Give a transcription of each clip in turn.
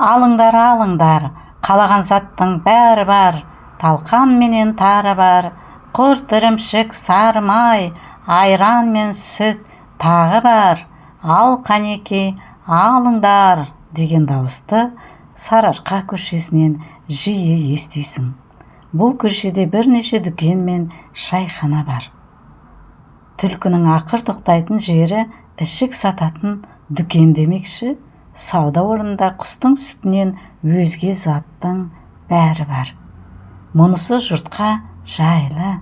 Алыңдар, алыңдар, қалаған заттың бәрі бар, талқан менен тары бар, құрт ірімшік, сары май, айран мен сүт тағы бар. Ал қанеки, алыңдар деген дауысты Сарыарқа көшесінен жиі естисің. Бұл көшеде бірнеше дүкен мен шайхана бар. Түлкінің ақыр тоқтайтын жері ішік сататын дүкен демекші, сауда орнында құстың сүтінен өзге заттың бәрі бар. Мұнысы жұртқа жайлы,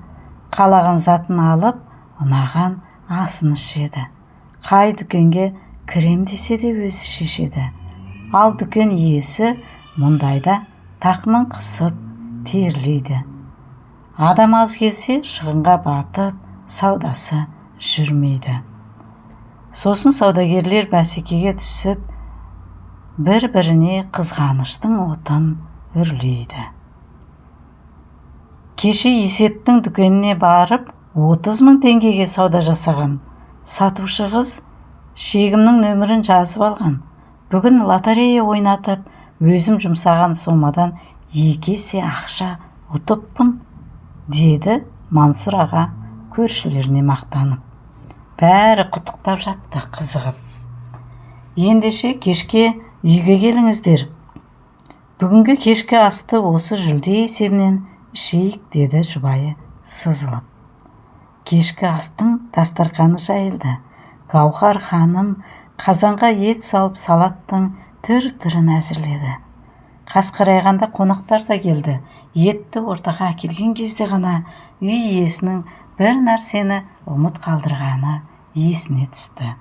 қалаған затын алып, ұнаған асын ішеді. Қай дүкенге кірем десе де өзі шешеді. Ал дүкен иесі мұндайда тақымын қысып терлейді. Адам аз келсе шығынға батып, саудасы жүрмейді. Сосын саудагерлер бәсекеге түсіп, бір-біріне қызғаныштың отын үрлейді. Кеше Есеттің дүкеніне барып, 30 000 теңгеге сауда жасағам. Сатушы қыз шегімнің нөмірін жазып алған. Бүгін лотерея ойнатып, өзім жұмсаған сомадан 2 есе ақша ұтыппын, деді Мансұр аға көршілеріне мақтанып. Бәрі құттықтап жатты қызығып. Ендеше кешке үйге келіңіздер. Бүгінгі кешкі асты осы жүлде есебінен ішейік, деді жұбайы сызылып. Кешкі астың дастарқаны жайылды. Гаухар ханым қазанға ет салып салаттың түр-түрін әзірледі. Қасқырайғанда қонақтар да келді. Етті ортаға әкелген кезде ғана үй иесінің бір нәрсені ұмыт қалдырғаны есіне түсті.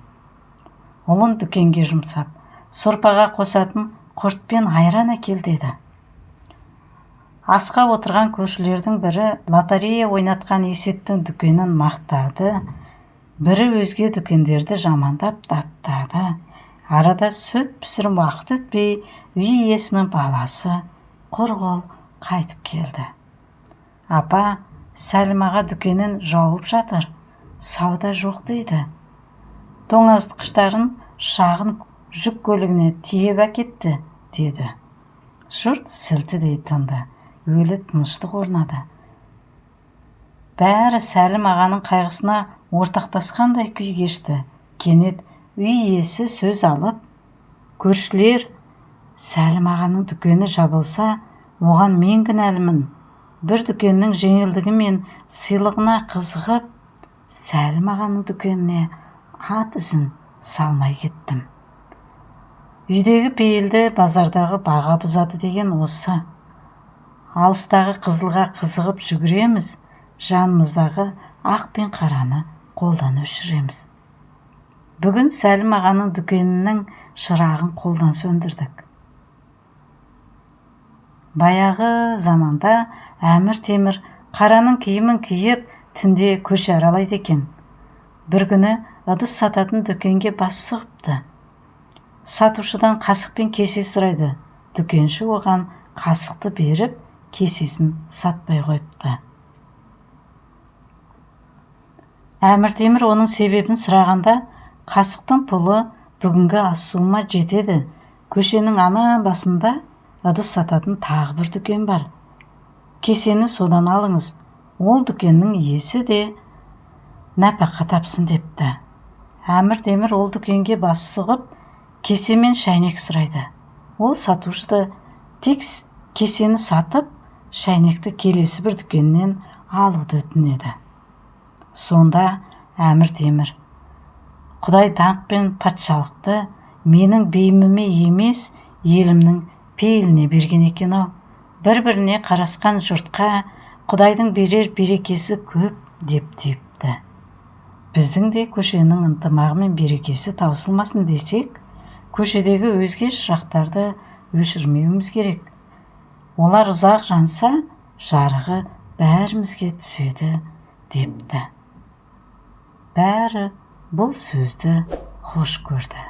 Ұлын дүкенге жұмсап, сорпаға қосатын құрт пен айран әкел деді. Асқа отырған көршілердің бірі лотерея ойнатқан Есеттің дүкенін мақтады, бірі өзге дүкендерді жамандап даттады. Арада сүт пісірім уақыт өтпей, үй иесінің баласы құр қол қайтып келді. Апа, Сәлім аға дүкенін жауып жатыр, сауда жоқ дейді. Тоңазытқыштарын шағын жүк көлігіне тиеп әкетті, деді. Жұрт сілтідей тынды, өлі тыныштық орнады. Бәрі Сәлім ағаның қайғысына ортақтасқандай күй кешті. Кенет үй иесі сөз алып, көршілер, Сәлім ағаның дүкені жабылса, оған мен кінәлімін. Бір дүкеннің жеңілдігі мен сыйлығына қызығып, Сәлім ағаның дүкеніне ат ізін салмай кеттім. Үйдегі пейілді базардағы баға бұзады деген осы. Алыстағы қызылға қызығып жүгіреміз, жанымыздағы ақ пен қараны қолдан өшіреміз. Бүгін Сәлім ағаның дүкенінің шырағын қолдан сөндірдік. Баяғы заманда Әмір Темір қараның киімін киіп, түнде көше аралайды екен. Бір күні ыдыс сататын дүкенге бас сұғыпты. Сатушыдан қасық пен кесе сұрайды. Дүкенші оған қасықты беріп, кесесін сатпай қойыпты. Әмір Темір оның себебін сұрағанда, қасықтың пұлы бүгінгі ас-суыма жетеді. Көшенің ана басында ыдыс сататын тағы бір дүкен бар. Кесені содан алыңыз. Ол дүкеннің иесі де нәпақа тапсын депті. Әмір Темір ол дүкенге бас сұғып, кесе мен шәйнек сұрайды. Ол сатушыды тек кесені сатып, шәйнекті келесі бір дүкеннен алуды өтінеді. Сонда Әмір Темір, Құдай даңқ пен патшалықты менің бейіміме емес, елімнің пейіліне берген екен-ау. Бір-біріне қарасқан жұртқа Құдайдың берер берекесі көп деп түйіпті. Біздің де көшенің ынтымағы мен берекесі таусылмасын десек, көшедегі өзге шырақтарды өшірмеуіміз керек. Олар ұзақ жанса, жарығы бәрімізге түседі депті. Бәрі бұл сөзді қош көрді.